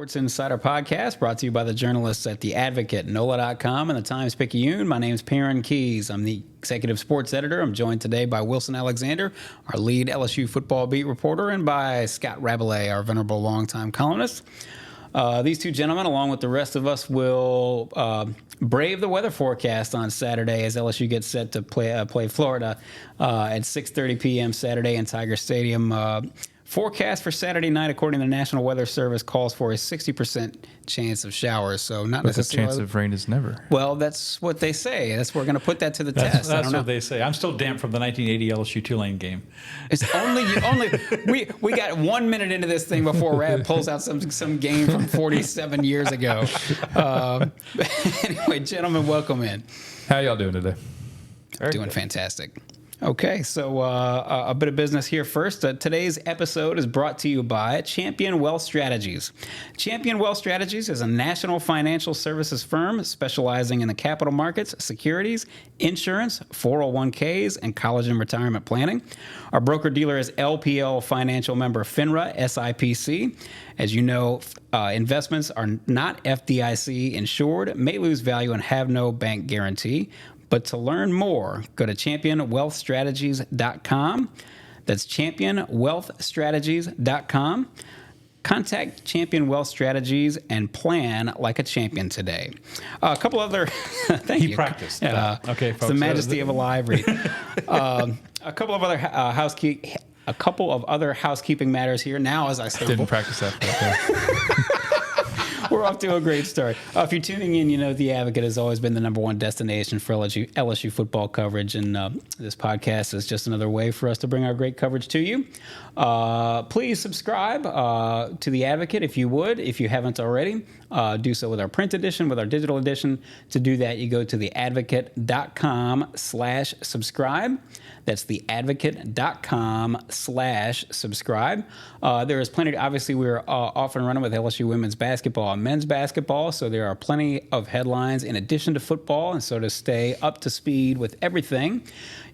Sports Insider podcast brought to you by the journalists at The Advocate, NOLA.com, and the Times-Picayune. My name is Perryn Keys. I'm the executive sports editor. I'm joined today by Wilson Alexander, our lead LSU football beat reporter, and by Scott Rabalais, our venerable longtime columnist. These two gentlemen, along with the rest of us, will brave the weather forecast on Saturday as LSU gets set to play Florida at 6:30 p.m. Saturday in Tiger Stadium. Forecast for Saturday night, according to the National Weather Service, calls for a 60% chance of showers. So not but necessarily. The chance of rain is never. Well, that's what they say. We're going to put that to the test. That's what they say. I'm still damp from the 1980 LSU Tulane game. It's we got 1 minute into this thing before Rab pulls out some game from 47 years ago. Anyway, gentlemen, welcome in. How y'all doing today? Doing fantastic. Okay, so a bit of business here first. Today's episode is brought to you by Champion Wealth Strategies. Champion Wealth Strategies is a national financial services firm specializing in the capital markets, securities, insurance, 401ks, and college and retirement planning. Our broker-dealer is LPL Financial member FINRA, SIPC. As you know, investments are not FDIC insured, may lose value, and have no bank guarantee. But to learn more, go to championwealthstrategies.com. That's championwealthstrategies.com. Contact Champion Wealth Strategies and plan like a champion today. A couple other, thank you. He practiced. Okay, folks. It's the majesty of a live read. A couple of other housekeeping matters here. Now, as I said, didn't practice that. We're off to a great start. If you're tuning in, you know The Advocate has always been the number one destination for LSU football coverage, and this podcast is just another way for us to bring our great coverage to you. Please subscribe to The Advocate if you would. If you haven't already, do so with our print edition, with our digital edition. To do that, you go to theadvocate.com/subscribe. That's theadvocate.com/subscribe. There is plenty. Obviously, we're off and running with LSU women's basketball and men's basketball, so there are plenty of headlines in addition to football. And so to stay up to speed with everything,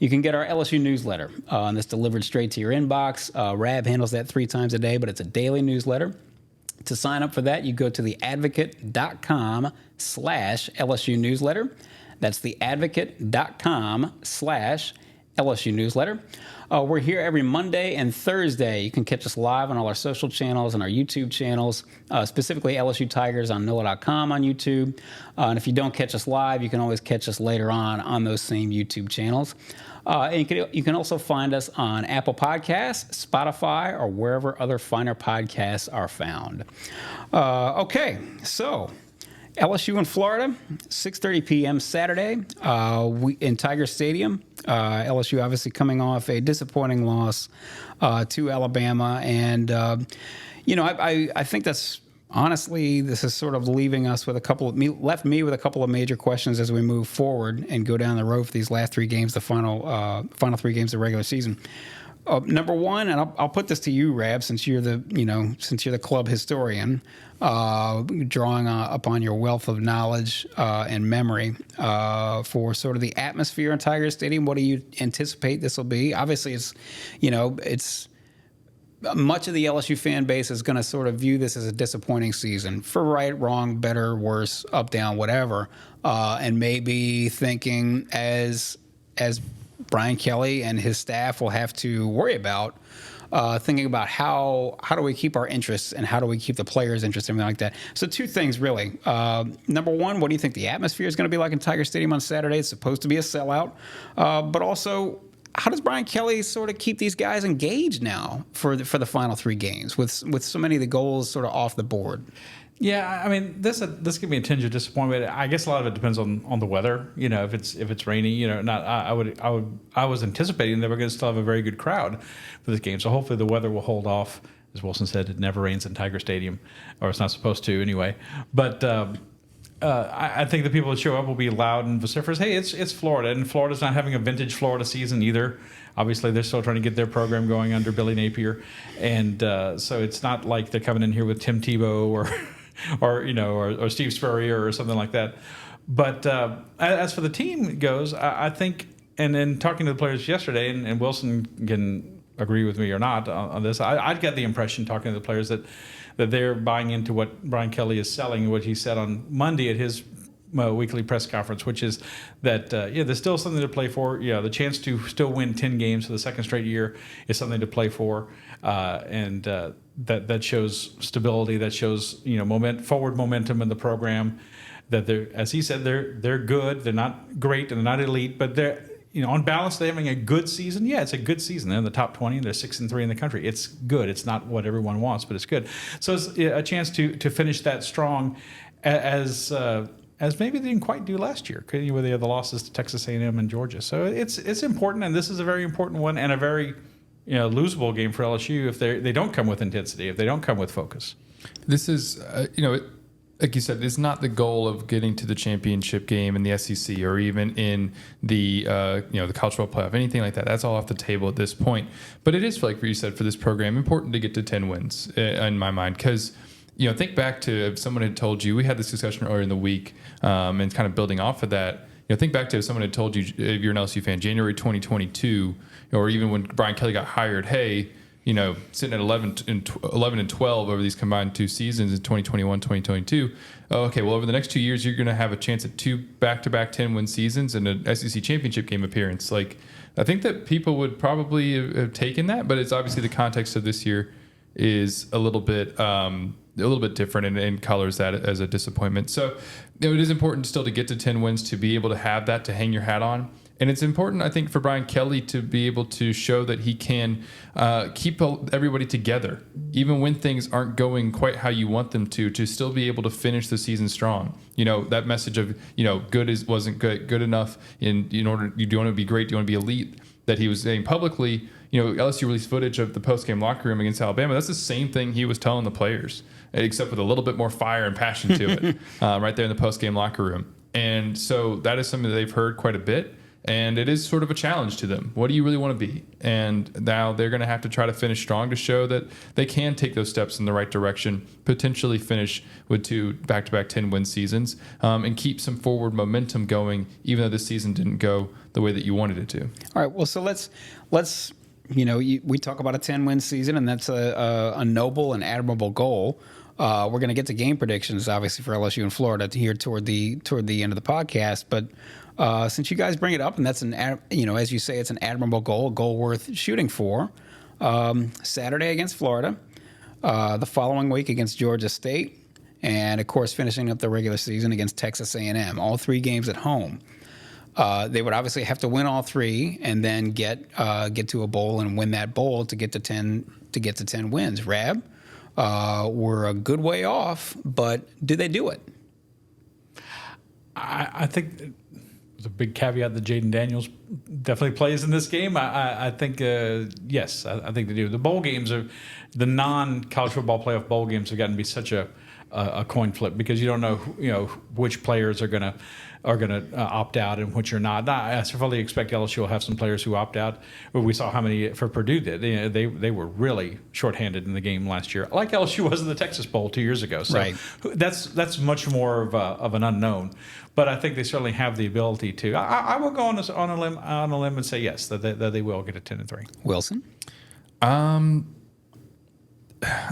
you can get our LSU newsletter, and that's delivered straight to your inbox. Rab handles that 3 times a day, but it's a daily newsletter. To sign up for that, you go to theadvocate.com/LSU newsletter. That's theadvocate.com/LSU newsletter. We're here every Monday and Thursday. You can catch us live on all our social channels and our YouTube channels, specifically LSU Tigers on NOLA.com on YouTube. And if you don't catch us live, you can always catch us later on those same YouTube channels. And you can also find us on Apple Podcasts, Spotify, or wherever other finer podcasts are found. Okay, so LSU in Florida, 6:30 p.m. Saturday in Tiger Stadium. LSU obviously coming off a disappointing loss to Alabama. And, I think that's honestly, this is sort of leaving us with left me with a couple of major questions as we move forward and go down the road for these last 3 games, the final 3 games of the regular season. Number one, and I'll put this to you, Rab, since you're the club historian, drawing upon your wealth of knowledge and memory for sort of the atmosphere in Tiger Stadium. What do you anticipate this will be? Obviously, it's much of the LSU fan base is going to sort of view this as a disappointing season for right, wrong, better, worse, up, down, whatever, and maybe thinking as Brian Kelly and his staff will have to worry about, thinking about how do we keep our interests and how do we keep the players' interests and everything like that. So 2 things, really. Number one, what do you think the atmosphere is going to be like in Tiger Stadium on Saturday? It's supposed to be a sellout. But also, how does Brian Kelly sort of keep these guys engaged now for the final 3 games with so many of the goals sort of off the board? Yeah, I mean, this could be a tinge of disappointment. I guess a lot of it depends on the weather. If it's rainy, I was anticipating they were going to still have a very good crowd for this game. So hopefully the weather will hold off. As Wilson said, it never rains in Tiger Stadium, or it's not supposed to anyway. But I think the people that show up will be loud and vociferous. Hey, it's Florida, and Florida's not having a vintage Florida season either. Obviously, they're still trying to get their program going under Billy Napier, and so it's not like they're coming in here with Tim Tebow or Steve Spurrier or something like that. But as for the team goes, I think, and then talking to the players yesterday, and Wilson can agree with me or not on this, I got the impression talking to the players that that they're buying into what Brian Kelly is selling, what he said on Monday at his weekly press conference, which is that there's still something to play for. The chance to still win 10 games for the second straight year is something to play for, and that shows stability. That shows forward momentum in the program. That they're, as he said, they're good. They're not great and they're not elite, but they're on balance they're having a good season. Yeah, it's a good season. They're in the top 20. They're 6-3 in the country. It's good. It's not what everyone wants, but it's good. So it's a chance to finish that strong, as maybe they didn't quite do last year, where they had the losses to Texas A&M and Georgia. So it's important, and this is a very important one, and a very losable game for LSU if they don't come with intensity, if they don't come with focus. This is, like you said, it's not the goal of getting to the championship game in the SEC or even in the the college football playoff, anything like that. That's all off the table at this point. But it is, like you said, for this program, important to get to 10 wins in my mind, because think back to if someone had told you, we had this discussion earlier in the week, and kind of building off of that. Think back to if someone had told you, if you're an LSU fan, January 2022, or even when Brian Kelly got hired, hey, sitting at 11 and 12 over these combined 2 seasons in 2021, 2022. Oh, okay, well, over the next 2 years, you're going to have a chance at 2 back-to-back 10-win seasons and an SEC championship game appearance. Like, I think that people would probably have taken that, but it's obviously the context of this year is a little bit different and colors that as a disappointment. So it is important still to get to 10 wins, to be able to have that to hang your hat on. And it's important, I think, for Brian Kelly to be able to show that he can keep everybody together, even when things aren't going quite how you want them to still be able to finish the season strong. That message of, good wasn't good enough in order, you do want to be great, you want to be elite, that he was saying publicly. LSU released footage of the post-game locker room against Alabama. That's the same thing he was telling the players, except with a little bit more fire and passion to it, right there in the post-game locker room. And so that is something that they've heard quite a bit. And it is sort of a challenge to them. What do you really want to be? And now they're going to have to try to finish strong to show that they can take those steps in the right direction, potentially finish with 2 back-to-back 10-win seasons, and keep some forward momentum going, even though this season didn't go the way that you wanted it to. All right. Well, so let's we talk about a 10-win season, and that's a noble and admirable goal. We're going to get to game predictions, obviously, for LSU and Florida here toward the end of the podcast, but. Since you guys bring it up, and that's as you say, it's an admirable goal, a goal worth shooting for. Saturday against Florida, the following week against Georgia State, and of course finishing up the regular season against Texas A&M. All 3 games at home. They would obviously have to win all 3 and then get to a bowl and win that bowl to get to 10 wins. Rab, we're a good way off, but do they do it? I think. There's a big caveat that Jayden Daniels definitely plays in this game. I think, yes, I think they do. The bowl games the non-college football playoff bowl games have gotten to be such a coin flip, because you don't know, which players are going to opt out and which are not. I fully expect LSU will have some players who opt out. We saw how many for Purdue did. They were really shorthanded in the game last year, like LSU was in the Texas Bowl 2 years ago. So right. That's much more of an unknown. But I think they certainly have the ability to. I will go on a limb and say yes, that they will get a 10-3. Wilson.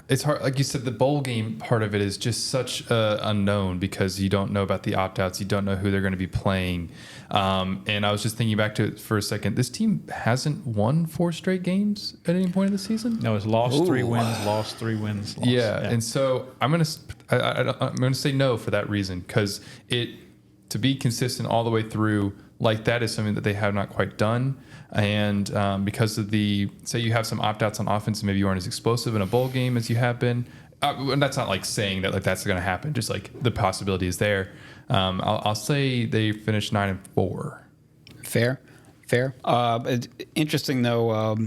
It's hard, like you said. The bowl game part of it is just such unknown, because you don't know about the opt-outs, you don't know who they're going to be playing. And I was just thinking back to it for a second. This team hasn't won 4 straight games at any point in the season. No, it's lost 3 wins, lost 3 wins. Lost. Yeah, and so I'm gonna say no for that reason, because to be consistent all the way through like that is something that they have not quite done. And because of say you have some opt-outs on offense and maybe you aren't as explosive in a bowl game as you have been. And that's not like saying that like that's going to happen, just like the possibility is there. I'll say they finished 9-4. Fair. Interesting though,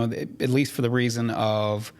at least for the reason of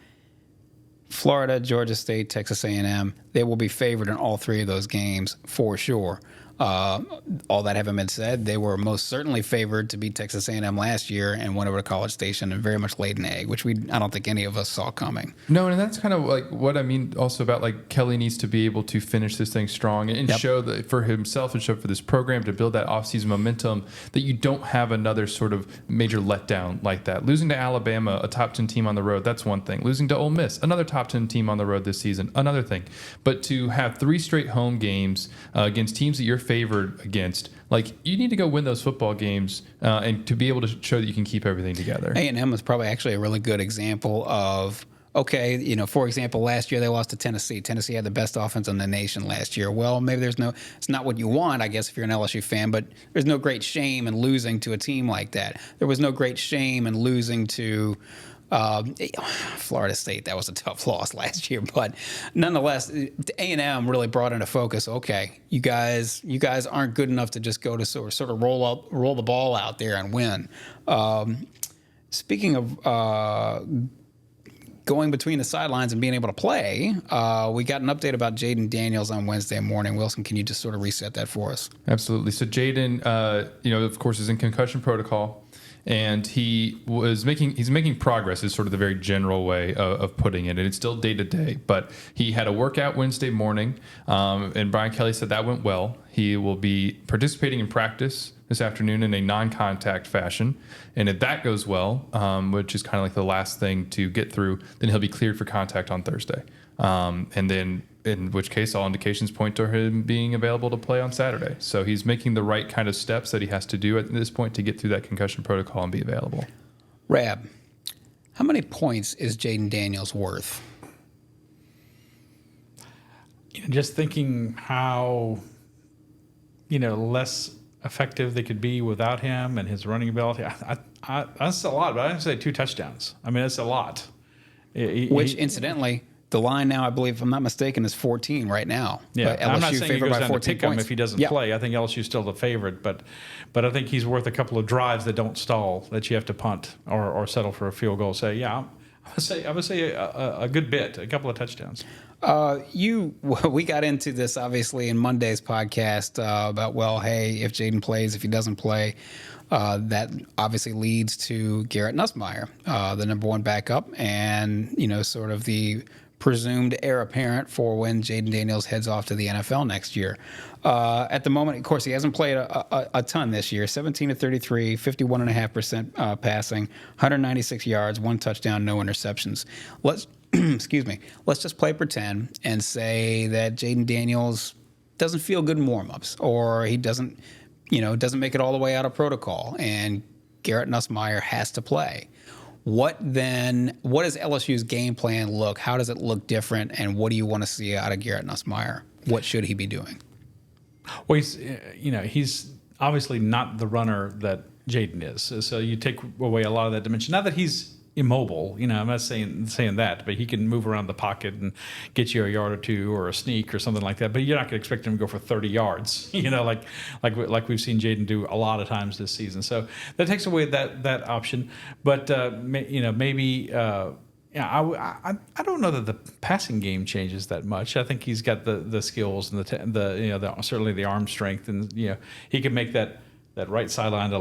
Florida, Georgia State, Texas A&M, they will be favored in all 3 of those games for sure. All that having been said, they were most certainly favored to beat Texas A&M last year and went over to College Station and very much laid an egg, which I don't think any of us saw coming. No, and that's kind of like what I mean also about like Kelly needs to be able to finish this thing strong and show that for himself and show for this program to build that offseason momentum that you don't have another sort of major letdown like that. Losing to Alabama, a top 10 team on the road, that's one thing. Losing to Ole Miss, another top 10 team on the road this season, another thing. But to have 3 straight home games against teams that you're favored against, like you need to go win those football games and to be able to show that you can keep everything together. A&M was probably actually a really good example of, okay, for example, last year they lost to Tennessee. Tennessee had the best offense in the nation last year. Well, maybe it's not what you want, I guess, if you're an LSU fan, but there's no great shame in losing to a team like that. There was no great shame in losing to Florida State. That was a tough loss last year, but nonetheless, A&M really brought into focus. Okay, you guys aren't good enough to just go to sort of roll the ball out there and win. Speaking of going between the sidelines and being able to play, we got an update about Jayden Daniels on Wednesday morning. Wilson, can you just sort of reset that for us? Absolutely. So Jayden, of course, is in concussion protocol. And he's making progress is sort of the very general way of putting it. And it's still day to day, but he had a workout Wednesday morning. And Brian Kelly said that went well. He will be participating in practice this afternoon in a non-contact fashion. And if that goes well, which is kind of like the last thing to get through, then he'll be cleared for contact on Thursday. And then in which case all indications point to him being available to play on Saturday. So he's making the right kind of steps that he has to do at this point to get through that concussion protocol and be available. Rab, how many points is Jayden Daniels worth? Just thinking how, less effective they could be without him and his running ability. That's a lot, but I didn't say 2 touchdowns. I mean, that's a lot. Which, incidentally, the line now, I believe, if I'm not mistaken, is 14 right now. Yeah, LSU I'm not saying he goes down to pick him if he doesn't Yep. play. I think LSU's still the favorite, but I think he's worth a couple of drives that don't stall, that you have to punt or settle for a field goal. So, yeah, I would say a good bit, a couple of touchdowns. We got into this, obviously, in Monday's podcast about, if Jayden plays, if he doesn't play, that obviously leads to Garrett Nussmeier, the number 1 backup, and, sort of the presumed heir apparent for when Jayden Daniels heads off to the NFL next year. At the moment, of course, he hasn't played a ton this year. 17 to 33, 51.5% passing, 196 yards, 1 touchdown, no interceptions. Let's just play pretend and say that Jayden Daniels doesn't feel good in warm-ups, or he doesn't make it all the way out of protocol, and Garrett Nussmeier has to play. What does LSU's game plan look? How does it look different? And what do you want to see out of Garrett Nussmeier? What should he be doing? Well, he's obviously not the runner that Jayden is. So you take away a lot of that dimension. Not that he's immobile, I'm not saying that, but he can move around the pocket and get you a yard or 2 or a sneak or something like that. But you're not going to expect him to go for 30 yards, like we've seen Jayden do a lot of times this season. So that takes away that option. But maybe. I don't know that the passing game changes that much. I think he's got the skills and certainly the arm strength, and he can make that right sideline to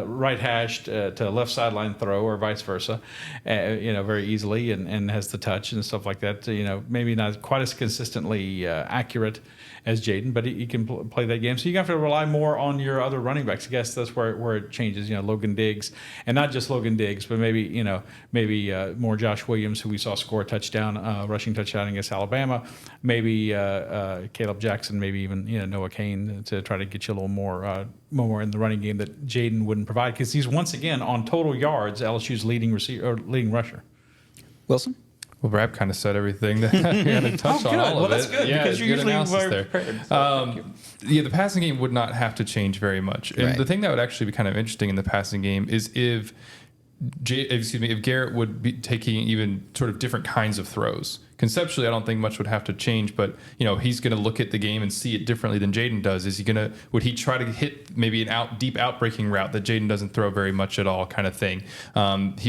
right hash to left sideline throw, or vice versa, very easily, and has the touch and stuff like that. Maybe not quite as consistently accurate as Jayden, but he can play that game. So you have to rely more on your other running backs. I guess that's where it changes. Logan Diggs, and not just Logan Diggs, but maybe more Josh Williams, who we saw score a touchdown, rushing touchdown against Alabama. Maybe Caleb Jackson, maybe even Noah Cain, to try to get you a little more in the running game that Jayden wouldn't provide, because he's once again on total yards LSU's leading rusher. Wilson? Well, Rab kind of said everything that I had to touch on all of it. Well, that's good, because you're usually very prepared. The passing game would not have to change very much. And the thing that would actually be kind of interesting in the passing game is if Garrett would be taking even sort of different kinds of throws. conceptually, I don't think much would have to change. But he's going to look at the game and see it differently than Jayden does. Would he try to hit maybe an deep outbreaking route that Jayden doesn't throw very much at all, kind of thing?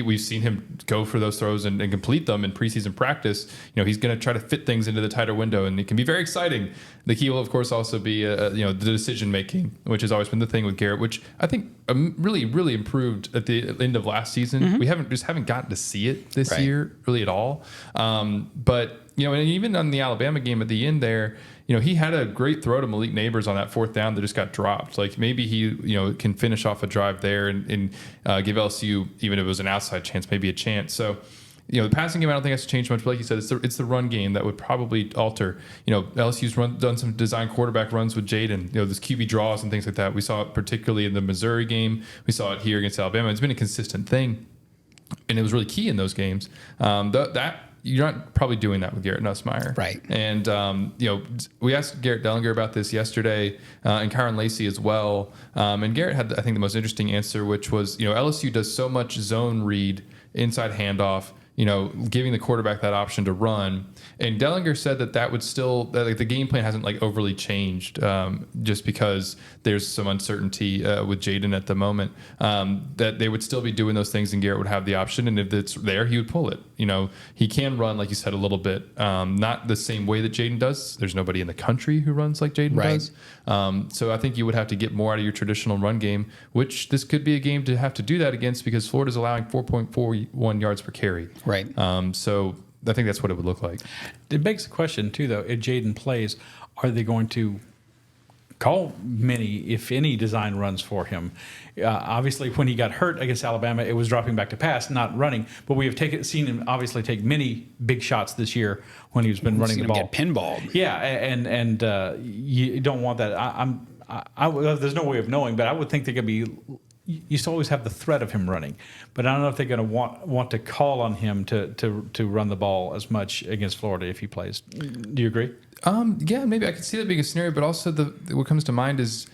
We've seen him go for those throws and complete them in preseason practice. He's going to try to fit things into the tighter window, and it can be very exciting. The key will, of course, also be the decision making, which has always been the thing with Garrett, which I think really, really improved at the end of last season. We haven't gotten to see it this year really at all. But and even on the Alabama game at the end there, he had a great throw to Malik Neighbors on that fourth down that just got dropped. Like maybe he can finish off a drive there and give LSU, even if it was an outside chance, maybe a chance. So. The passing game, I don't think has to change much. But like you said, it's the run game that would probably alter. LSU's done some design quarterback runs with Jayden. This QB draws and things like that. We saw it particularly in the Missouri game. We saw it here against Alabama. It's been a consistent thing, and it was really key in those games. That you're not probably doing that with Garrett Nussmeier, right? And we asked Garrett Dellinger about this yesterday, and Kyron Lacey as well. And Garrett had, I think, the most interesting answer, which was LSU does so much zone read, inside handoff. Giving the quarterback that option to run. And Dellinger said that would still, like the game plan hasn't overly changed, just because there's some uncertainty with Jayden at the moment, that they would still be doing those things and Garrett would have the option. And if it's there, he would pull it. He can run, like you said, a little bit, not the same way that Jayden does. There's nobody in the country who runs like Jayden does. So I think you would have to get more out of your traditional run game, which this could be a game to have to do that against because Florida's allowing 4.41 yards per carry. Right. So I think that's what it would look like. It begs the question, too, though, if Jayden plays, are they going to call many, if any, design runs for him? Obviously, when he got hurt against Alabama, it was dropping back to pass, not running. But we have seen him obviously take many big shots this year when he's been running the ball. Get pinballed. Yeah, and you don't want that. There's no way of knowing, but I would think they could be. You still always have the threat of him running, but I don't know if they're going to want to call on him to run the ball as much against Florida if he plays. Do you agree? Yeah, maybe I can see that being a scenario, but also what comes to mind is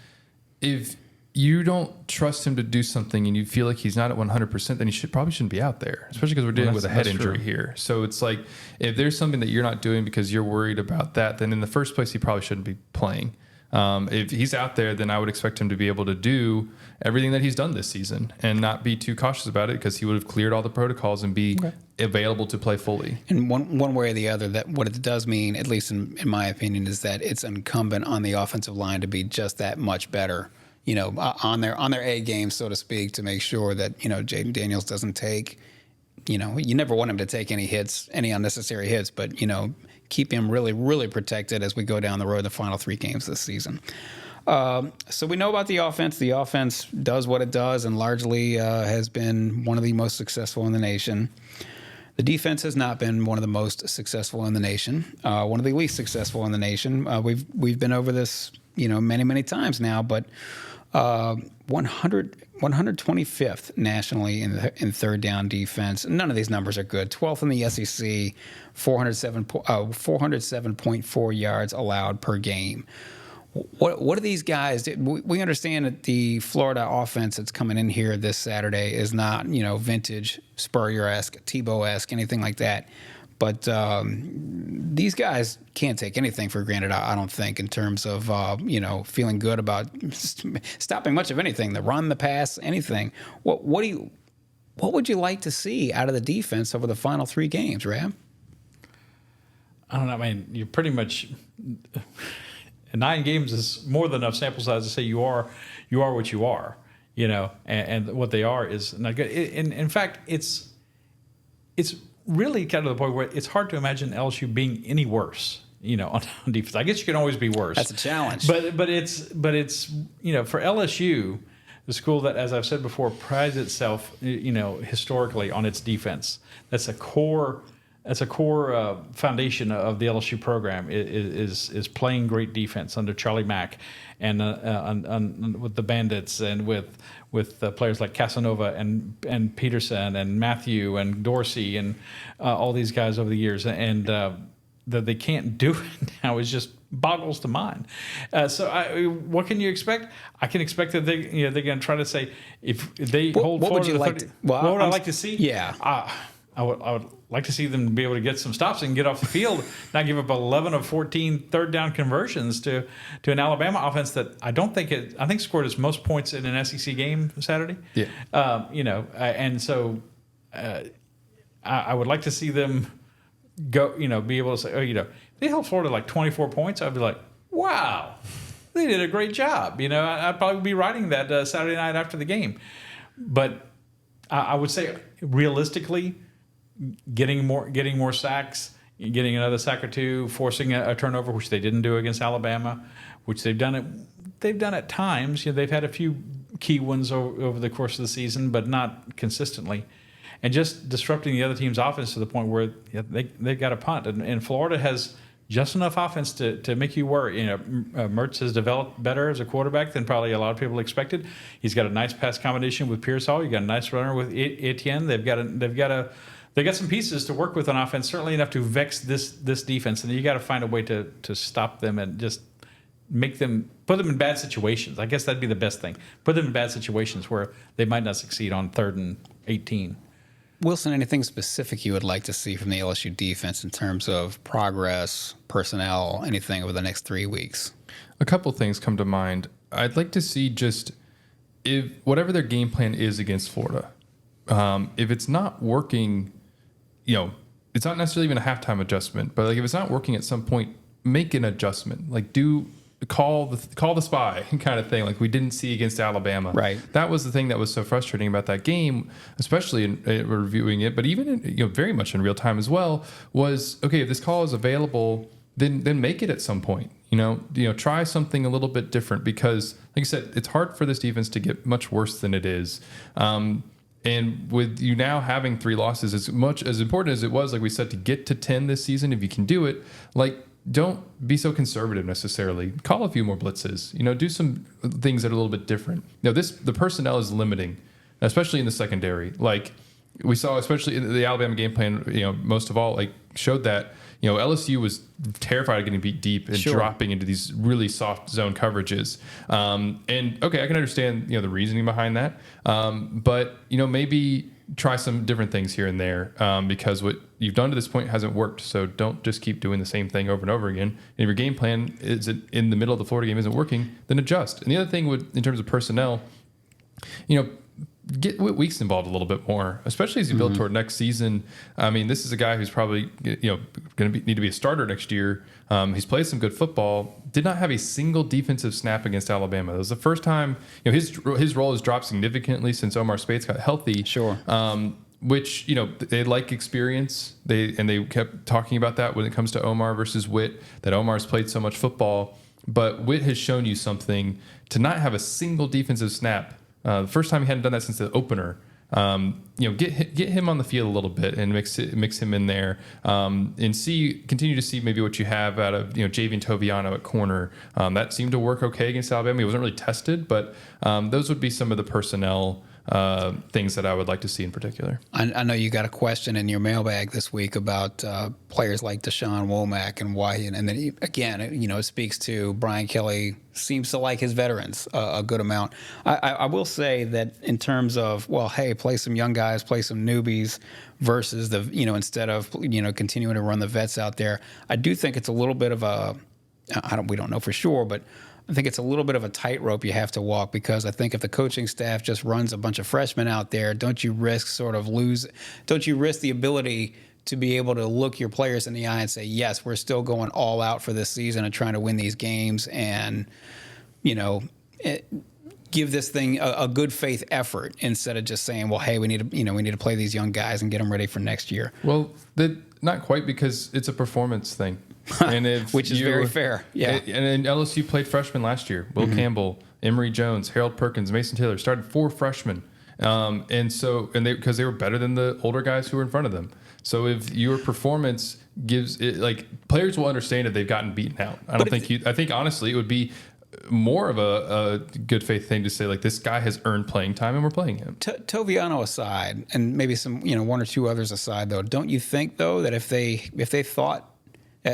if you don't trust him to do something and you feel like he's not at 100%, then he probably shouldn't be out there, especially because we're dealing with a head injury here. So it's like if there's something that you're not doing because you're worried about that, then in the first place, he probably shouldn't be playing. If he's out there, then I would expect him to be able to do everything that he's done this season and not be too cautious about it because he would have cleared all the protocols and be available to play fully. And one way or the other, that what it does mean, at least in my opinion, is that it's incumbent on the offensive line to be just that much better, on their A game, so to speak, to make sure that, Jayden Daniels doesn't take, you never want him to take any hits, any unnecessary hits, but, keep him really, really protected as we go down the road the final 3 games this season. So we know about the offense. The offense does what it does and largely has been one of the most successful in the nation. The defense has not been one of the most successful in the nation, one of the least successful in the nation. We've been over this, many, many times now, but 125th nationally in third down defense. None of these numbers are good. 12th in the SEC, 407.4 yards allowed per game. What are these guys? We understand that the Florida offense that's coming in here this Saturday is not, vintage Spurrier-esque, Tebow-esque, anything like that. But these guys can't take anything for granted, I don't think, in terms of, feeling good about stopping much of anything, the run, the pass, anything. What would you like to see out of the defense over the final 3 games, Rab? I don't know. I mean, you're pretty much 9 games is more than enough sample size to say you are what you are, and what they are is not good. In fact, it's really kind of the point where it's hard to imagine LSU being any worse, on defense. I guess you can always be worse. That's a challenge. But it's for LSU, the school that, as I've said before, prides itself, historically on its defense. That's a core foundation of the LSU program is playing great defense under Charlie Mack and with the Bandits and with players like Casanova and Peterson and Matthew and Dorsey and all these guys over the years, and that they can't do it now is just boggles the mind. What can you expect? I can expect that they're going to try to say if they hold. What would Florida you like? What would I like to see? Yeah. I would like to see them be able to get some stops and get off the field, not give up 11 of 14 third down conversions to an Alabama offense that I think scored its most points in an SEC game Saturday. Yeah. And so I would like to see them go, be able to say, they held Florida like 24 points. I'd be like, wow, they did a great job. I'd probably be writing that Saturday night after the game. But I would say realistically, getting more sacks, getting another sack or two, forcing a turnover, which they didn't do against Alabama, which they've done at times. They've had a few key ones over the course of the season, but not consistently. And just disrupting the other team's offense to the point where they've got a punt. And Florida has just enough offense to make you worry. Mertz has developed better as a quarterback than probably a lot of people expected. He's got a nice pass combination with Pearsall. You got a nice runner with Etienne. They've got some pieces to work with on offense, certainly enough to vex this defense. And you got to find a way to stop them and just put them in bad situations. I guess that'd be the best thing. Put them in bad situations where they might not succeed on 3rd and 18. Wilson, anything specific you would like to see from the LSU defense in terms of progress, personnel, anything over the next 3 weeks? A couple things come to mind. I'd like to see just if whatever their game plan is against Florida, if it's not working, it's not necessarily even a halftime adjustment, but like if it's not working at some point, make an adjustment. Like call the spy kind of thing, like we didn't see against Alabama. Right. That was the thing that was so frustrating about that game, especially in reviewing it, but even very much in real time as well. Was okay if this call is available, then make it at some point. Try something a little bit different because, like I said, it's hard for this defense to get much worse than it is. And with you now having 3 losses, as much as important as it was, like we said, to get to 10 this season, if you can do it, don't be so conservative necessarily. Call a few more blitzes. Do some things that are a little bit different. The personnel is limiting, especially in the secondary. Like we saw, especially in the Alabama game plan. Most of all, showed that LSU was terrified of getting beat deep and dropping into these really soft zone coverages. And okay, I can understand the reasoning behind that. But maybe try some different things here and there because what you've done to this point hasn't worked. So don't just keep doing the same thing over and over again. And if your game plan is in the middle of the Florida game isn't working, then adjust. And the other thing in terms of personnel, get Whit Weeks involved a little bit more, especially as you build toward next season. I mean, this is a guy who's probably going to need to be a starter next year. He's played some good football. Did not have a single defensive snap against Alabama. It was the first time. His role has dropped significantly since Omar Speights got healthy. Sure. Which they like experience. They kept talking about that when it comes to Omar versus Whit. That Omar's played so much football, but Whit has shown you something to not have a single defensive snap. The first time he hadn't done that since the opener. Get him on the field a little bit and mix him in there, and continue to see maybe what you have out of Jayden Toviano at corner. That seemed to work okay against Alabama. He wasn't really tested, but those would be some of the personnel things that I would like to see in particular. I know you got a question in your mailbag this week about players like Deshaun Womack and why, and then again, it speaks to Brian Kelly seems to like his veterans a good amount. I will say that in terms of, play some young guys, play some newbies versus instead of continuing to run the vets out there. I do think it's a little bit of we don't know for sure, but I think it's a little bit of a tightrope you have to walk because I think if the coaching staff just runs a bunch of freshmen out there, don't you risk the ability to be able to look your players in the eye and say, yes, we're still going all out for this season and trying to win these games and, give this thing a good faith effort instead of just saying, well, hey, we need to play these young guys and get them ready for next year. Well, not quite because it's a performance thing. And which is very fair. Yeah. And LSU played freshmen last year. Will Campbell, Emory Jones, Harold Perkins, Mason Taylor started 4 freshmen. Because they were better than the older guys who were in front of them. So if your performance gives it, players will understand if they've gotten beaten out. I think honestly it would be more of a good faith thing to say this guy has earned playing time and we're playing him. Toviano aside, and maybe some 1 or 2 others aside, though, don't you think though that if they thought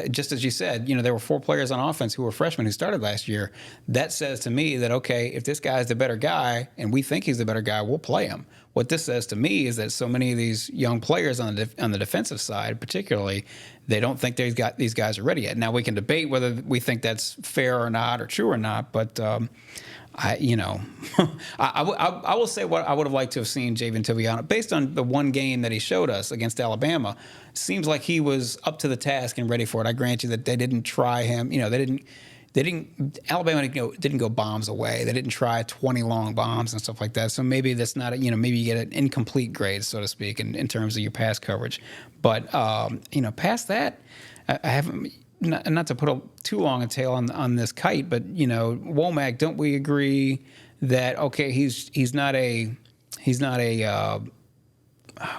Just as you said, there were 4 players on offense who were freshmen who started last year. That says to me that, okay, if this guy's the better guy and we think he's the better guy, we'll play him. What this says to me is that so many of these young players on the defensive side, particularly, they don't think these guys are ready yet. Now, we can debate whether we think that's fair or not or true or not, but I will say what I would have liked to have seen Jayden Daniels based on the one game that he showed us against Alabama. Seems like he was up to the task and ready for it. I grant you that they didn't try him. Alabama didn't go bombs away. They didn't try 20 long bombs and stuff like that. So maybe that's not maybe you get an incomplete grade, so to speak, in terms of your pass coverage. But past that, I haven't. Not to put too long a tail on this kite, but Womack, don't we agree that he's not a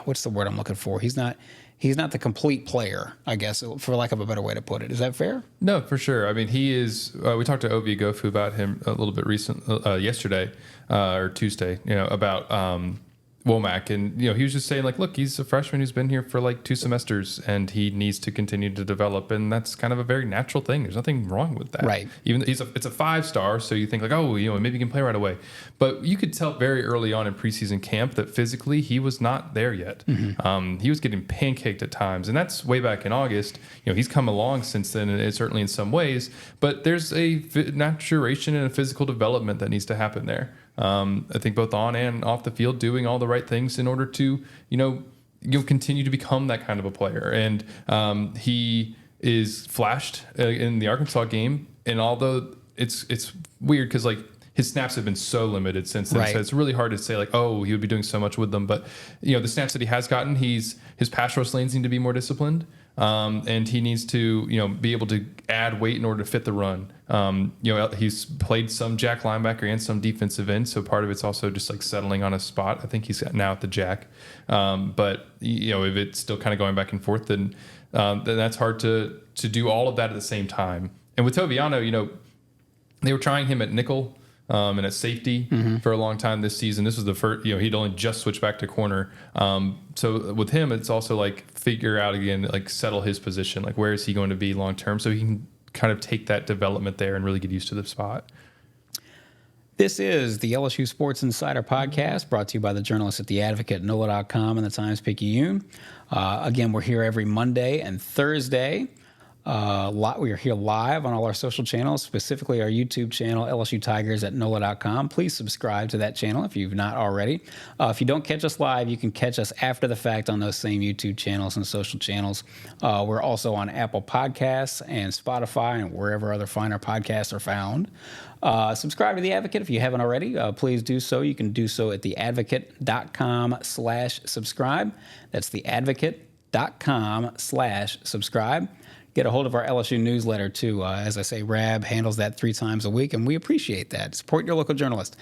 what's the word I'm looking for? He's not the complete player, I guess, for lack of a better way to put it. Is that fair? No, for sure. I mean, he is. We talked to Ovi Gofu about him a little bit yesterday or Tuesday. About Womack, and he was just saying, like, look, he's a freshman who's been here for like 2 semesters, and he needs to continue to develop, and that's kind of a very natural thing. There's nothing wrong with that, right? Even it's a 5-star, so you think like, oh, maybe he can play right away, but you could tell very early on in preseason camp that physically he was not there yet. Mm-hmm. He was getting pancaked at times, and that's way back in August. He's come along since then, and certainly in some ways, but there's a maturation and a physical development that needs to happen there. I think both on and off the field, doing all the right things in order to, continue to become that kind of a player. And he is flashed in the Arkansas game. And although it's weird because like his snaps have been so limited since then, so it's really hard to say like, oh, he would be doing so much with them. But the snaps that he has gotten, his pass rush lanes need to be more disciplined. And he needs to, be able to add weight in order to fit the run. He's played some jack linebacker and some defensive end, so part of it's also just like settling on a spot. I think he's now at the jack. But if it's still kind of going back and forth, then that's hard to do all of that at the same time. And with Toviano, they were trying him at nickel. And at safety for a long time this season. This was the first, he'd only just switched back to corner. So with him, it's also like figure out again, like settle his position. Like where is he going to be long term? So he can kind of take that development there and really get used to the spot. This is the LSU Sports Insider podcast brought to you by the journalists at The Advocate, NOLA.com, and the Times-Picayune. Again, we're here every Monday and Thursday. We are here live on all our social channels, specifically our YouTube channel, LSU Tigers at NOLA.com. Please subscribe to that channel if you've not already. If you don't catch us live, you can catch us after the fact on those same YouTube channels and social channels. We're also on Apple Podcasts and Spotify and wherever other finer podcasts are found. Subscribe to The Advocate if you haven't already. Please do so. You can do so at theadvocate.com/subscribe. That's theadvocate.com/subscribe. Get a hold of our LSU newsletter, too. As I say, Rab handles that 3 times a week, and we appreciate that. Support your local journalist.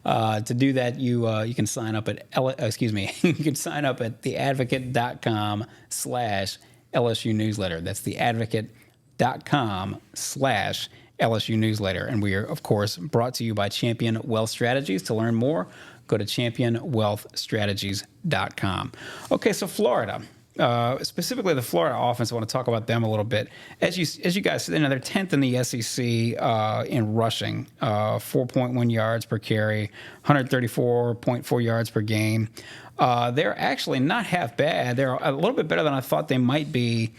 To do that, you can sign up at you can sign up at theadvocate.com/LSU newsletter. That's theadvocate.com/LSU newsletter. And we are, of course, brought to you by Champion Wealth Strategies. To learn more, go to championwealthstrategies.com. Okay, so Florida. Specifically the Florida offense, I want to talk about them a little bit. As you guys, they're 10th in the SEC in rushing, 4.1 yards per carry, 134.4 yards per game. They're actually not half bad. They're a little bit better than I thought they might be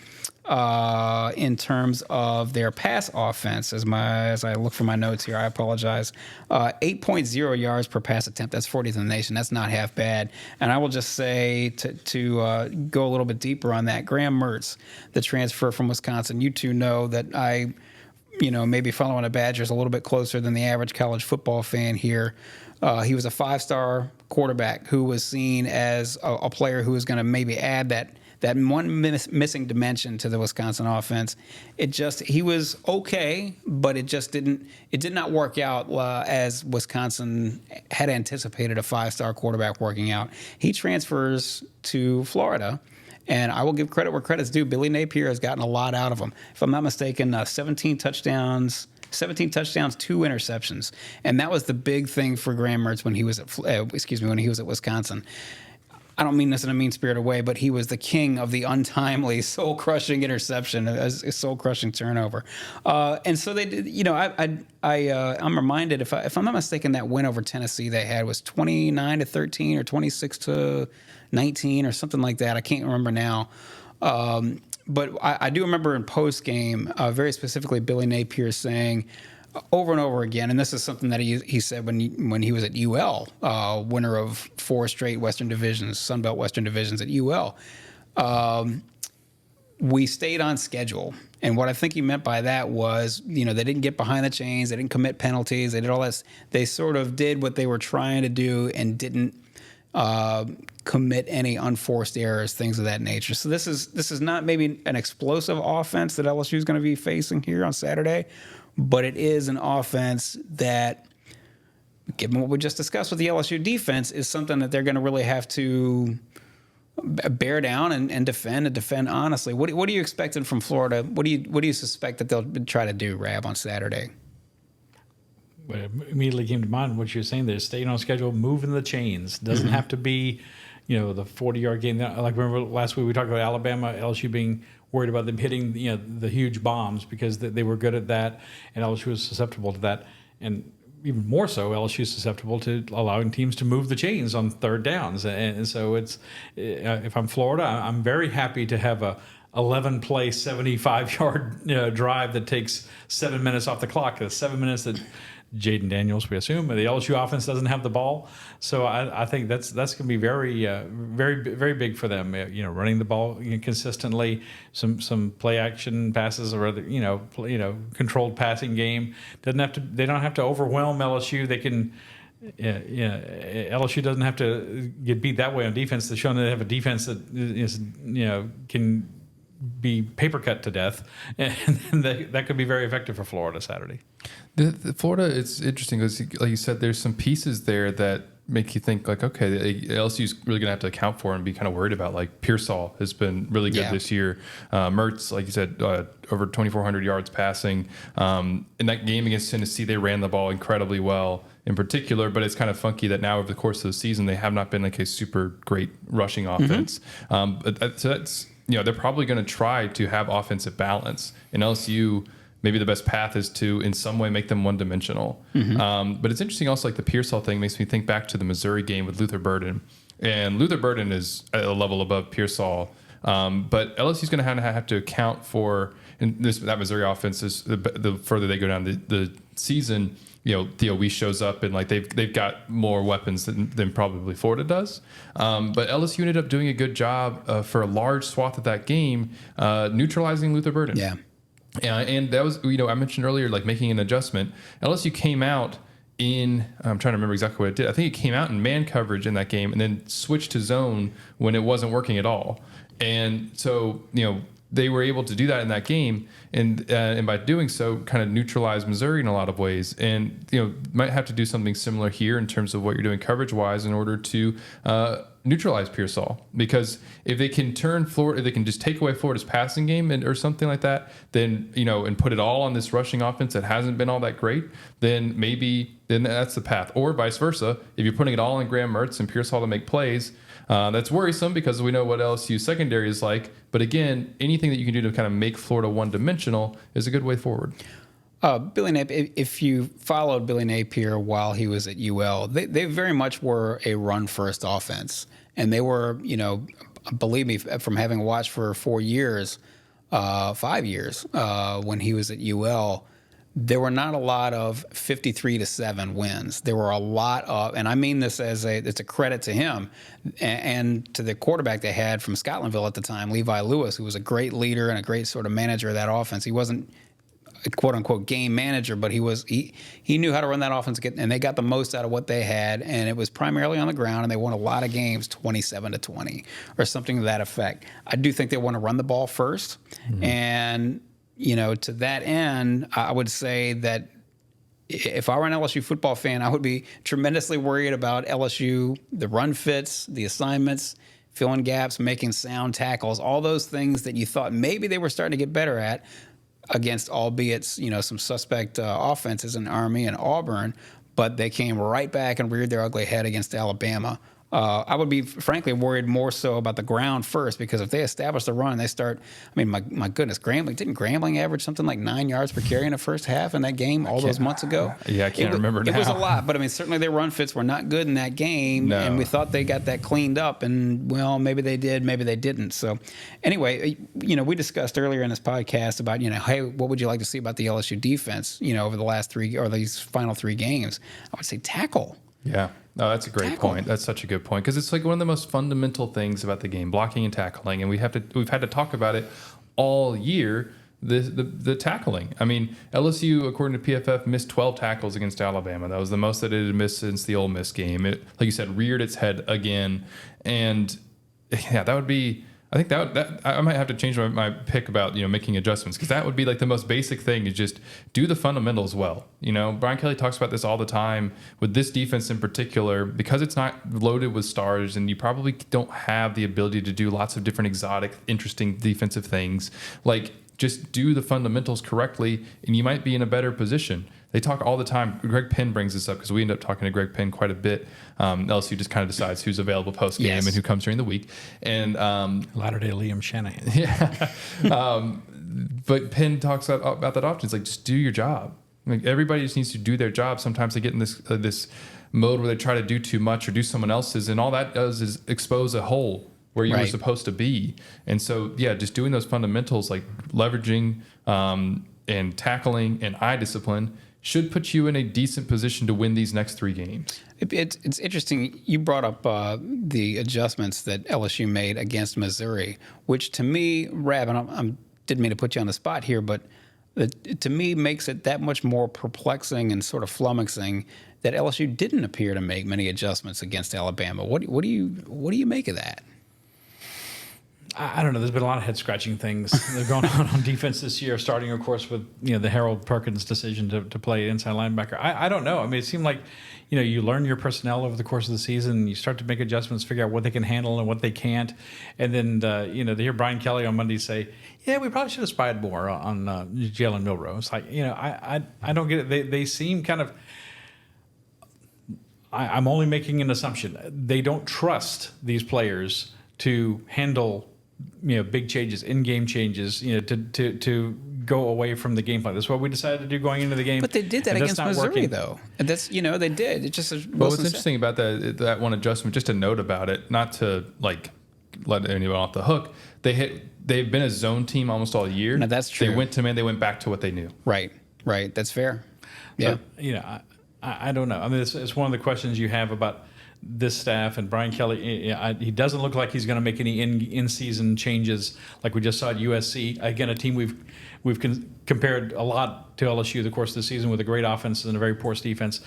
in terms of their pass offense. As I look for my notes here, I apologize. 8.0 yards per pass attempt. That's 40th in the nation. That's not half bad. And I will just say to go a little bit deeper on that, Graham Mertz, the transfer from Wisconsin. You two know that I, maybe following the Badgers a little bit closer than the average college football fan here. He was a 5-star quarterback who was seen as a player who was going to maybe add that one missing dimension to the Wisconsin offense. He was okay, but it did not work out as Wisconsin had anticipated a 5-star quarterback working out. He transfers to Florida, and I will give credit where credit's due. Billy Napier has gotten a lot out of him. If I'm not mistaken, 17 touchdowns, 2 interceptions, and that was the big thing for Graham Mertz when he was at Wisconsin. I don't mean this in a mean-spirited way, but he was the king of the untimely, soul-crushing interception, a soul-crushing turnover. And so they did. I'm reminded, if I'm not mistaken, that win over Tennessee they had was 29-13 or 26-19 or something like that. I can't remember now. But I do remember in post-game, very specifically, Billy Napier saying over and over again, and this is something that he said when he was at UL, winner of 4 straight Western Divisions, Sun Belt Western Divisions at UL. We stayed on schedule. And what I think he meant by that was, they didn't get behind the chains, they didn't commit penalties, they did all this. They sort of did what they were trying to do and didn't commit any unforced errors, things of that nature. So this is not maybe an explosive offense that LSU is going to be facing here on Saturday, but it is an offense that, given what we just discussed with the LSU defense, is something that they're going to really have to bear down and defend honestly. What are you expecting from Florida? What do you suspect that they'll try to do, Rab, on Saturday? What immediately came to mind, what you're saying there, staying on schedule, moving the chains. Doesn't have to be, the 40-yard game. Like, remember last week we talked about Alabama, LSU being worried about them hitting, the huge bombs because they were good at that, and LSU was susceptible to that. And even more so, LSU is susceptible to allowing teams to move the chains on third downs. And so it's, if I'm Florida, I'm very happy to have a 11-play, 75-yard drive that takes 7 minutes off the clock. That's 7 minutes that Jayden Daniels, we assume, the LSU offense doesn't have the ball. So I think that's going to be very, very big for them. Running the ball consistently, some play action passes, or other, controlled passing game. They don't have to overwhelm LSU. They can. LSU doesn't have to get beat that way on defense. They've shown that they have a defense that is, can be paper cut to death, and that could be very effective for Florida Saturday. The Florida, it's interesting because, like you said, there's some pieces there that make you think like, okay, LSU's really going to have to account for and be kind of worried about. Like Pearsall has been really good this year. Mertz, like you said, over 2,400 yards passing. In that game against Tennessee, they ran the ball incredibly well in particular, but it's kind of funky that now over the course of the season, they have not been like a super great rushing offense. So that's, they're probably going to try to have offensive balance. And LSU, maybe the best path is to in some way make them one-dimensional. But it's interesting also, like the Pearsall thing makes me think back to the Missouri game with Luther Burden. And Luther Burden is a level above Pearsall. But LSU's going to have to account for, and that Missouri offense is the further they go down the season, Theo Weiss shows up and like they've got more weapons than probably Florida does. But LSU ended up doing a good job for a large swath of that game, neutralizing Luther Burden. Yeah. And that was, I mentioned earlier, like making an adjustment. LSU came out I'm trying to remember exactly what it did. I think it came out in man coverage in that game and then switched to zone when it wasn't working at all. And so, they were able to do that in that game, and by doing so, kind of neutralize Missouri in a lot of ways. And might have to do something similar here in terms of what you're doing coverage-wise in order to neutralize Pearsall. Because if they can turn Florida, if they can just take away Florida's passing game or something like that, then and put it all on this rushing offense that hasn't been all that great, then that's the path. Or vice versa, if you're putting it all on Graham Mertz and Pearsall to make plays. That's worrisome because we know what LSU secondary is like. But again, anything that you can do to kind of make Florida one-dimensional is a good way forward. Billy Napier, if you followed Billy Napier while he was at UL, they very much were a run-first offense. And they were, believe me, from having watched for 5 years, when he was at UL, there were not a lot of 53-7 wins. There were a lot of, and I mean this it's a credit to him and to the quarterback they had from Scotlandville at the time, Levi Lewis, who was a great leader and a great sort of manager of that offense. He wasn't a quote unquote game manager, but he knew how to run that offense, and they got the most out of what they had, and it was primarily on the ground, and they won a lot of games 27-20 or something to that effect. I do think they want to run the ball first, and to that end, I would say that if I were an LSU football fan, I would be tremendously worried about LSU, the run fits, the assignments, filling gaps, making sound tackles, all those things that you thought maybe they were starting to get better at against, albeit, some suspect offenses in Army and Auburn, but they came right back and reared their ugly head against Alabama. I would be frankly worried more so about the ground first, because if they establish the run and they start, I mean, my goodness, didn't Grambling average something like 9 yards per carry in the first half in that game all those months ago? Yeah, I can't remember now. It was a lot, but I mean, certainly their run fits were not good in that game, and we thought they got that cleaned up, and well, maybe they did, maybe they didn't. So anyway, we discussed earlier in this podcast about, hey, what would you like to see about the LSU defense, over the last these final 3 games? I would say tackle. Yeah. No, that's a great point. That's such a good point, because it's like one of the most fundamental things about the game, blocking and tackling, and we've had to talk about it all year. The tackling. I mean, LSU, according to PFF, missed 12 tackles against Alabama. That was the most that it had missed since the Ole Miss game. It, like you said, reared its head again, and yeah, that would be. I think that I might have to change my pick about making adjustments, because that would be like the most basic thing, is just do the fundamentals well. Brian Kelly talks about this all the time with this defense in particular, because it's not loaded with stars and you probably don't have the ability to do lots of different exotic, interesting defensive things. Like, just do the fundamentals correctly and you might be in a better position. They talk all the time. Greg Penn brings this up because we end up talking to Greg Penn quite a bit. LSU just kind of decides who's available post game and who comes during the week. And Latter-day Liam Shanahan. Yeah. But Penn talks about that often. It's like, just do your job. Like, everybody just needs to do their job. Sometimes they get in this mode where they try to do too much or do someone else's, and all that does is expose a hole where you were supposed to be. And so, yeah, just doing those fundamentals like leveraging and tackling and eye discipline should put you in a decent position to win these next 3 games. It's interesting. You brought up the adjustments that LSU made against Missouri, which to me, Rab, and I didn't mean to put you on the spot here, but it to me makes it that much more perplexing and sort of flummoxing that LSU didn't appear to make many adjustments against Alabama. What do you make of that? I don't know. There's been a lot of head-scratching things that are going on defense this year, starting, of course, with the Harold Perkins decision to play inside linebacker. I don't know. I mean, it seemed like you learn your personnel over the course of the season. You start to make adjustments, figure out what they can handle and what they can't. And then, to hear Brian Kelly on Monday say, yeah, we probably should have spied more on Jalen Milroe. It's like, I don't get it. They seem kind of – I'm only making an assumption. They don't trust these players to handle – big changes, in-game changes, to go away from the game plan. That's what we decided to do going into the game. But they did that against Missouri, though. And that's, they did. It just. Well, what's interesting about that one adjustment, just a note about it, not to like let anyone off the hook. They've been a zone team almost all year. No, that's true. They went to man. They went back to what they knew. Right. That's fair. Yeah. But, I don't know. I mean, it's one of the questions you have about this staff and Brian Kelly. He doesn't look like he's going to make any in-season changes like we just saw at USC. Again, a team we've compared a lot to LSU the course of the season, with a great offense and a very porous defense.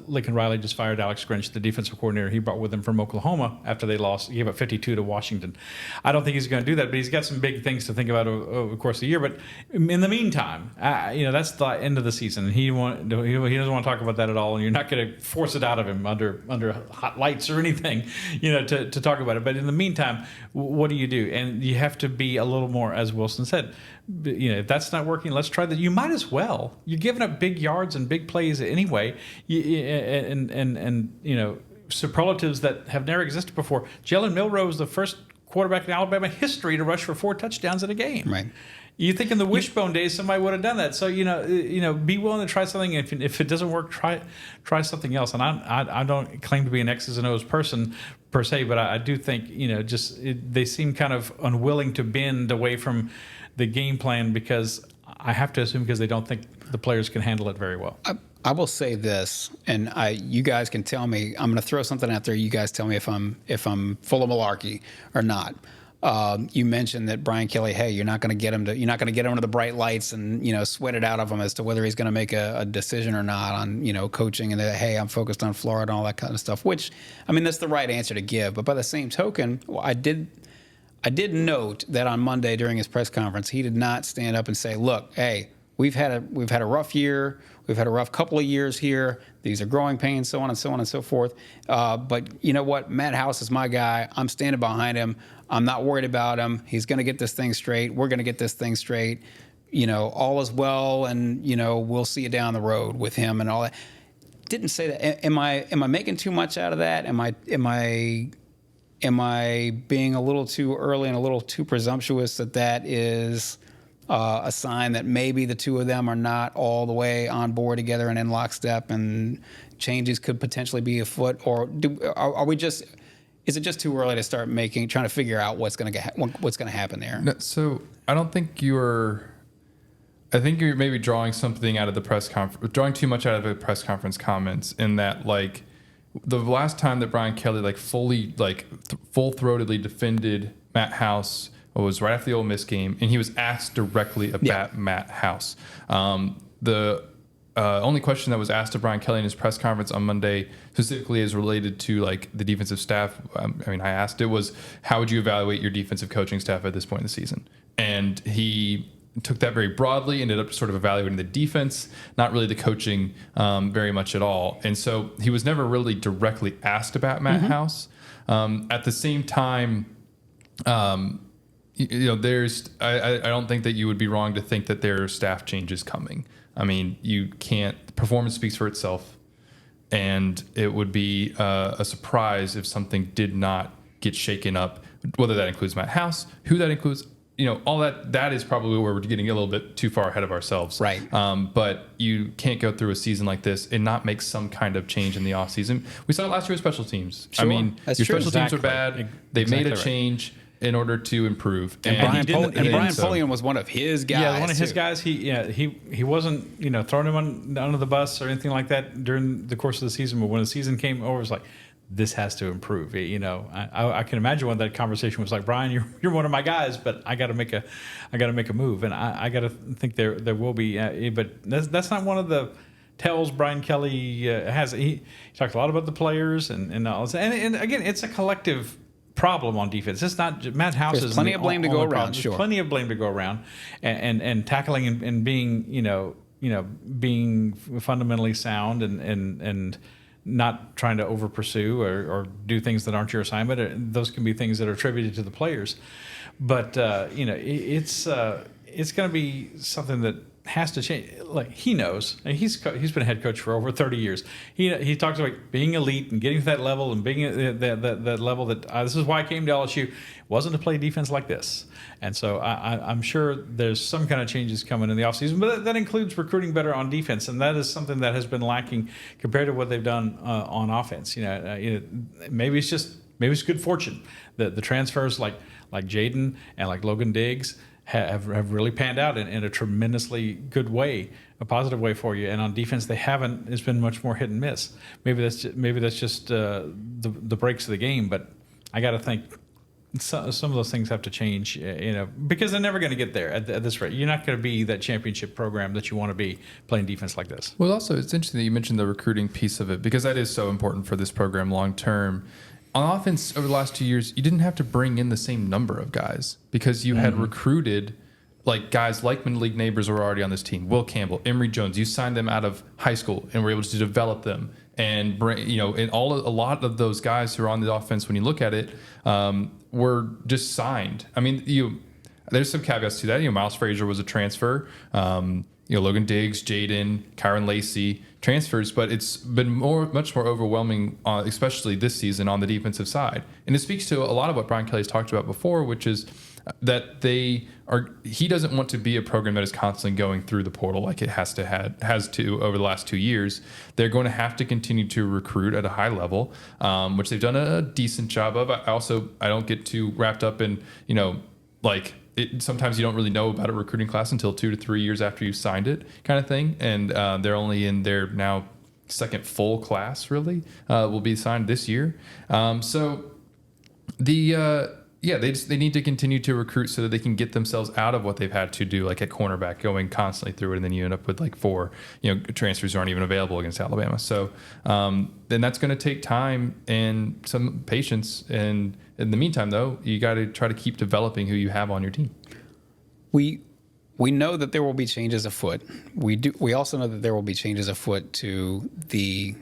Lincoln Riley just fired Alex Grinch, the defensive coordinator he brought with him from Oklahoma after they lost. He gave up 52 to Washington. I don't think he's going to do that, but he's got some big things to think about over the course of the year. But in the meantime, that's the end of the season. He doesn't want to talk about that at all, and you're not going to force it out of him under hot lights or anything, to talk about it. But in the meantime, what do you do? And you have to be a little more, as Wilson said, if that's not working, let's try that. You might as well. You're giving up big yards and big plays anyway, and superlatives that have never existed before. Jalen Milroe is the first quarterback in Alabama history to rush for 4 touchdowns in a game. Right. You think in the wishbone days somebody would have done that. So be willing to try something. If it doesn't work, try something else. And I don't claim to be an X's and O's person per se, but I do think they seem kind of unwilling to bend away from the game plan, because I have to assume because they don't think the players can handle it very well. I will say this, and you guys can tell me. I'm going to throw something out there. You guys tell me if I'm full of malarkey or not. You mentioned that Brian Kelly, hey, you're not going to get him to the bright lights and sweat it out of him as to whether he's going to make a decision or not on coaching, and that, hey, I'm focused on Florida and all that kind of stuff. Which, I mean, that's the right answer to give. But by the same token, I did note that on Monday during his press conference, he did not stand up and say, look, hey, we've had a rough year. We've had a rough couple of years here. These are growing pains, so on and so on and so forth. But you know what? Matt House is my guy. I'm standing behind him. I'm not worried about him. He's going to get this thing straight. We're going to get this thing straight. All is well, and we'll see you down the road with him and all that. didn't say that. Am I making too much out of that? Am I being a little too early and a little too presumptuous that is a sign that maybe the two of them are not all the way on board together and in lockstep, and changes could potentially be afoot? Or are we just? Is it just too early to start trying to figure out what's going to happen there? No, so I don't think you're. I think you're maybe drawing something out of the press conference, drawing too much out of the press conference comments, in that, like, the last time that Brian Kelly full-throatedly defended Matt House was right after the Ole Miss game, and he was asked directly about Matt House. The only question that was asked to Brian Kelly in his press conference on Monday, specifically as related to like the defensive staff, I asked it, was, how would you evaluate your defensive coaching staff at this point in the season? And he took that very broadly, ended up sort of evaluating the defense, not really the coaching very much at all. And so he was never really directly asked about Matt House. At the same time, there's I don't think that you would be wrong to think that there are staff changes coming. I mean, you can't. Performance speaks for itself, and it would be a surprise if something did not get shaken up. Whether that includes Matt House, who that includes, all that is probably where we're getting a little bit too far ahead of ourselves. Right. But you can't go through a season like this and not make some kind of change in the offseason. We saw it last year with special teams. Sure. I mean, That's your true. special teams are bad. They made a change in order to improve. And Brian Polian was one of his guys. Yeah, one of his guys. He wasn't throwing him under the bus or anything like that during the course of the season. But when the season came over, it was like, this has to improve. I can imagine when that conversation was like, Brian, you're one of my guys, but I got to make a move, and I got to think there will be. But that's not one of the tells Brian Kelly has. He talks a lot about the players and all this. And again, it's a collective problem on defense. It's not Matt House. There's plenty of blame to go around. Sure, plenty of blame to go around, and tackling and being being fundamentally sound and not trying to over pursue or do things that aren't your assignment. Those can be things that are attributed to the players, but it's going to be something that has to change. Like, he knows, and he's been a head coach for over 30 years. He talks about being elite and getting to that level and being that level that this is why I came to LSU. It wasn't to play defense like this. And so I'm sure there's some kind of changes coming in the offseason, but that includes recruiting better on defense, and that is something that has been lacking compared to what they've done on offense. Maybe it's good fortune that the transfers like Jayden and like Logan Diggs have really panned out in a tremendously good way, a positive way for you. And on defense, they haven't. It's been much more hit and miss. Maybe that's just the breaks of the game. But I got to think some of those things have to change, because they're never going to get there at this rate. You're not going to be that championship program that you want to be playing defense like this. Well, also, it's interesting that you mentioned the recruiting piece of it, because that is so important for this program long term. On offense, over the last 2 years, you didn't have to bring in the same number of guys, because you had recruited like guys like Malik Neighbors were already on this team, Will Campbell, Emory Jones. You signed them out of high school and were able to develop them and bring, and a lot of those guys who are on the offense, when you look at it, were just signed. I mean, there's some caveats to that. Miles Frazier was a transfer. Logan Diggs, Jayden, Kyron Lacey, transfers, but it's been much more overwhelming, especially this season on the defensive side. And it speaks to a lot of what Brian Kelly's talked about before, which is that he doesn't want to be a program that is constantly going through the portal like it has to over the last 2 years. They're going to have to continue to recruit at a high level, which they've done a decent job of. I don't get too wrapped up in, sometimes you don't really know about a recruiting class until 2 to 3 years after you signed it, kind of thing. And they're only in their now second full class, really, will be signed this year. They need to continue to recruit so that they can get themselves out of what they've had to do, like at cornerback, going constantly through it, and then you end up with like 4 transfers who aren't even available against Alabama. So then that's going to take time and some patience. And in the meantime, though, you got to try to keep developing who you have on your team. We know that there will be changes afoot. We also know that there will be changes afoot to the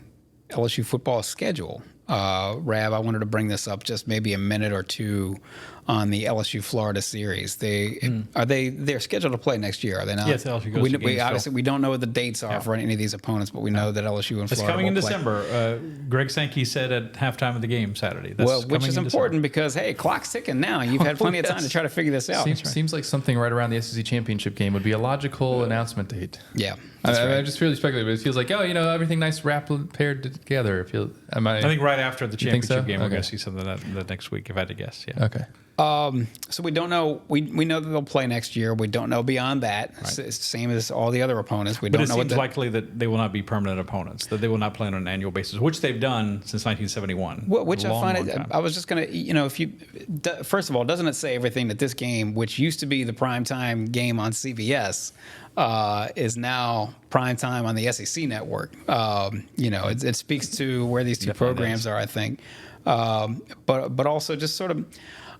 LSU football schedule. Rab, I wanted to bring this up just maybe a minute or two on the LSU-Florida series. They're scheduled to play next year, are they not? Yes, LSU goes to games obviously we don't know what the dates are for any of these opponents, but we know that LSU and It's Florida coming in will play. December. Greg Sankey said at halftime of the game Saturday. That's Which is in important because, hey, clock's ticking now. You've had plenty of time to try to figure this out. Seems like something right around the SEC championship game would be a logical announcement date. Yeah. I just really speculate, but it feels like, everything nice paired together. I think right after the championship game, we're Okay. going to see something that next week, if I had to guess. Yeah. Okay. So we don't know. We know that they'll play next year. We don't know beyond that. Right. It's the same as all the other opponents. We But don't it know seems likely that they will not be permanent opponents, that they will not play on an annual basis, which they've done since 1971. Which I find long time. I was just going to, first of all, doesn't it say everything that this game, which used to be the primetime game on CBS, is now primetime on the SEC network? It speaks to where these two Definitely programs does. are, I think. But also just sort of,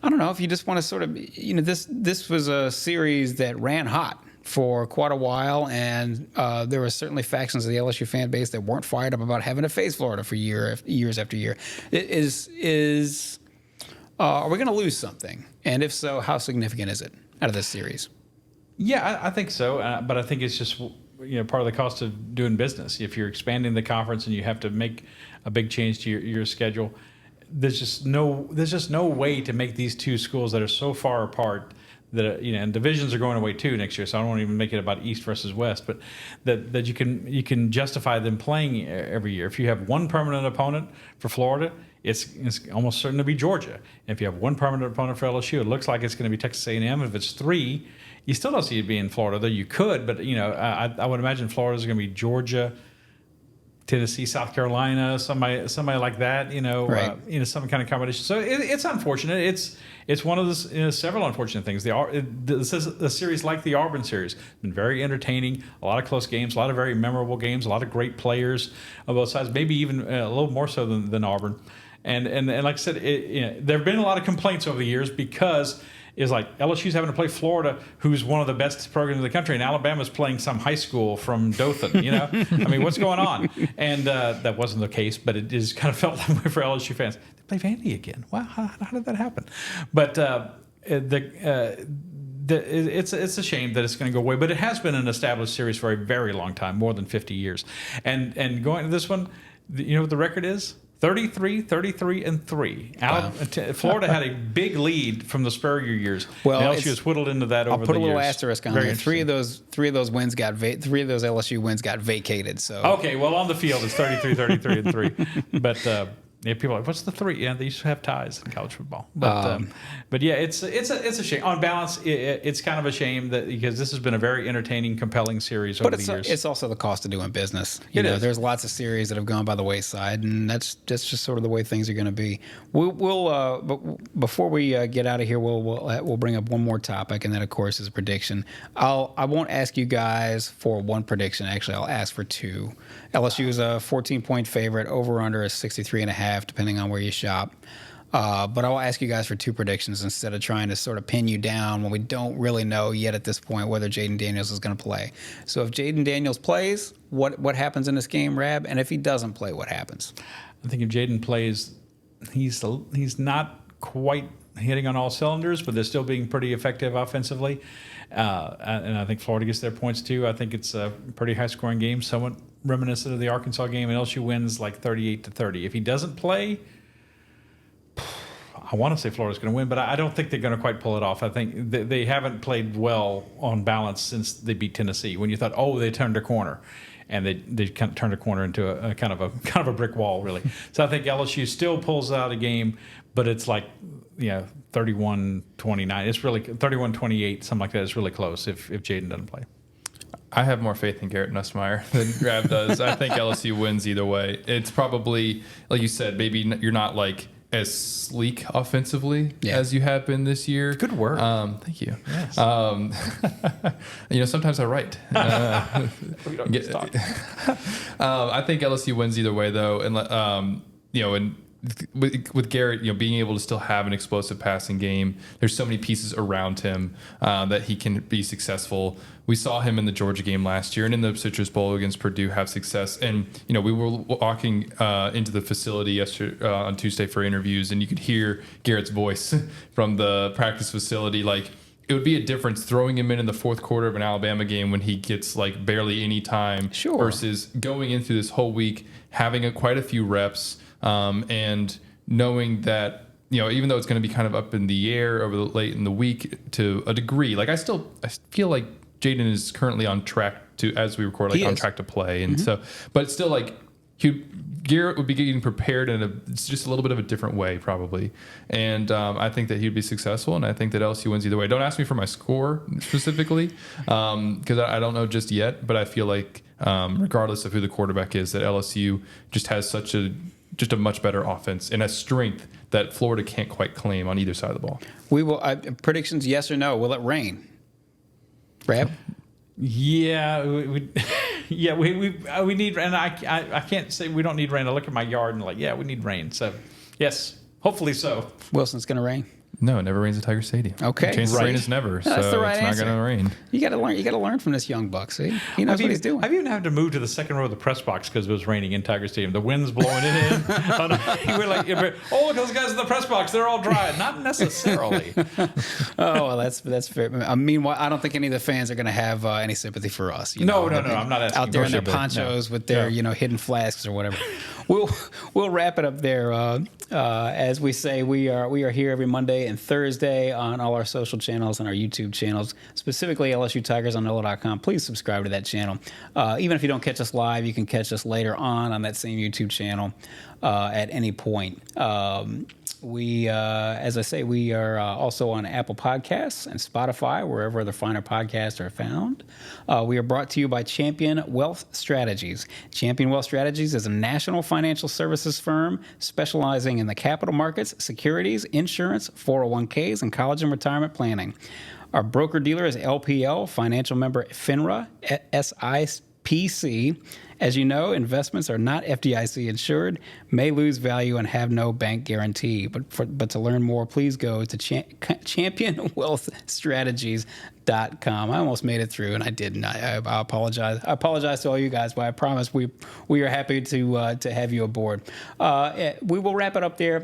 I don't know if you just want to sort of, this was a series that ran hot for quite a while, and there were certainly factions of the LSU fan base that weren't fired up about having to face Florida for years after year. Are we going to lose something? And if so, how significant is it out of this series? Yeah, I think so. But I think it's just part of the cost of doing business. If you're expanding the conference and you have to make a big change to your schedule, there's just no way to make these two schools that are so far apart that and divisions are going away too next year. So I don't want to even make it about East versus West, but that you can justify them playing every year. If you have one permanent opponent for Florida, it's almost certain to be Georgia. And if you have one permanent opponent for LSU, it looks like it's going to be Texas A&M. If it's three, you still don't see it being Florida, though you could. But I would imagine Florida is going to be Georgia, Tennessee, South Carolina, somebody like that. Right. Some kind of combination. So it's unfortunate. It's one of the several unfortunate things. This is a series like the Auburn series. It's been very entertaining. A lot of close games. A lot of very memorable games. A lot of great players on both sides. Maybe even a little more so than Auburn. And like I said, there have been a lot of complaints over the years because it's like LSU's having to play Florida, who's one of the best programs in the country, and Alabama's playing some high school from Dothan. I mean, what's going on? And that wasn't the case, but it is kind of felt that way for LSU fans. They play Vandy again. Wow, how did that happen? But it's a shame that it's going to go away, but it has been an established series for a very long time, more than 50 years. And going to this one, you know what the record is? 33-3. Wow. Florida had a big lead from the Spurrier years. Well, and LSU has whittled into that over the years. I'll put a little asterisk on Very there. Three of those wins got three of those LSU wins got vacated. So okay, well on the field it's 33-3. But people are like, what's the three? Yeah, they used to have ties in college football. But yeah, it's a shame. On balance, it's kind of a shame that because this has been a very entertaining, compelling series over the years. It's also the cost of doing business. It is. There's lots of series that have gone by the wayside, and that's just sort of the way things are going to be. But before we get out of here, we'll bring up one more topic, and that of course is a prediction. I won't ask you guys for one prediction. Actually, I'll ask for two. LSU is a 14-point favorite. Over under is 63.5, depending on where you shop. But I'll ask you guys for two predictions instead of trying to sort of pin you down when we don't really know yet at this point whether Jayden Daniels is going to play. So if Jayden Daniels plays, what happens in this game, Rab? And if he doesn't play, what happens? I think if Jayden plays, he's not quite hitting on all cylinders, but they're still being pretty effective offensively. And I think Florida gets their points too. I think it's a pretty high-scoring game, somewhat reminiscent of the Arkansas game, and LSU wins like 38-30. If he doesn't play, I want to say Florida's going to win, but I don't think they're going to quite pull it off. I think they haven't played well on balance since they beat Tennessee. When you thought, oh, they turned a corner, and they kind of turned a corner into a kind of a brick wall, really. So I think LSU still pulls out a game, but it's like 31-29. It's really 31-28, something like that. It's really close if Jayden doesn't play. I have more faith in Garrett Nussmeier than Grab does. I think LSU wins either way. It's probably, like you said, maybe you're not like as sleek offensively as you have been this year. Good work. Thank you. Yes. Sometimes I write. We don't get to talk. I think LSU wins either way, though, and with Garrett, being able to still have an explosive passing game, there's so many pieces around him that he can be successful. We saw him in the Georgia game last year and in the Citrus Bowl against Purdue have success. And, we were walking into the facility yesterday on Tuesday for interviews, and you could hear Garrett's voice from the practice facility. Like, it would be a difference throwing him in the fourth quarter of an Alabama game when he gets like barely any time versus going into this whole week, having quite a few reps, and knowing that, even though it's going to be kind of up in the air over late in the week to a degree, like I feel like Jayden is currently on track to, as we record, on track to play. And so, but it's still like Garrett would be getting prepared it's just a little bit of a different way probably. And I think that he'd be successful, and I think that LSU wins either way. Don't ask me for my score specifically because I don't know just yet, but I feel like regardless of who the quarterback is, that LSU just has such a much better offense and a strength that Florida can't quite claim on either side of the ball. We will predictions, yes or no? Will it rain? Rab? Yeah, we need, and I can't say we don't need rain. I look at my yard and we need rain. So yes, hopefully so. Wilson's going to rain? No, it never rains at Tiger Stadium. Okay, the chance of rain is never. No, that's the right it's answer. Not going to rain. You got to learn. You got to learn from this young buck. See, he knows what he's doing. I've even had to move to the second row of the press box because it was raining in Tiger Stadium. The wind's blowing it in. We're like, oh, look, those guys in the press box, they're all dry. Not necessarily. Oh, well, that's fair. Meanwhile, I don't think any of the fans are going to have any sympathy for us. No, I'm not asking. Out there in their ponchos with their hidden flasks or whatever. We'll wrap it up there. As we say, we are here every Monday and Thursday on all our social channels and our YouTube channels, specifically LSU Tigers on NOLA.com. Please subscribe to that channel. Even if you don't catch us live, you can catch us later on that same YouTube channel at any point. As I say, we are also on Apple Podcasts and Spotify, wherever other finer podcasts are found. We are brought to you by Champion Wealth Strategies. Champion Wealth Strategies is a national financial services firm specializing in the capital markets, securities, insurance, 401ks, and college and retirement planning. Our broker-dealer is LPL, financial member FINRA, SIPC. As you know, investments are not FDIC insured, may lose value, and have no bank guarantee. But to learn more, please go to championwealthstrategies.com. I almost made it through, and I didn't. I apologize. I apologize to all you guys, but I promise we are happy to have you aboard. We will wrap it up there.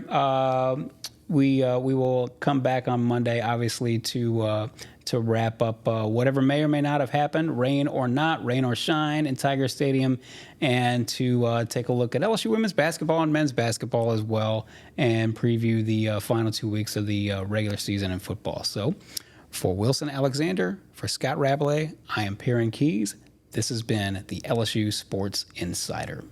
We will come back on Monday, obviously, to wrap up whatever may or may not have happened, rain or not, rain or shine in Tiger Stadium, and to take a look at LSU women's basketball and men's basketball as well, and preview the final 2 weeks of the regular season in football. So for Wilson Alexander, for Scott Rabalais, I am Perryn Keys. This has been the LSU Sports Insider.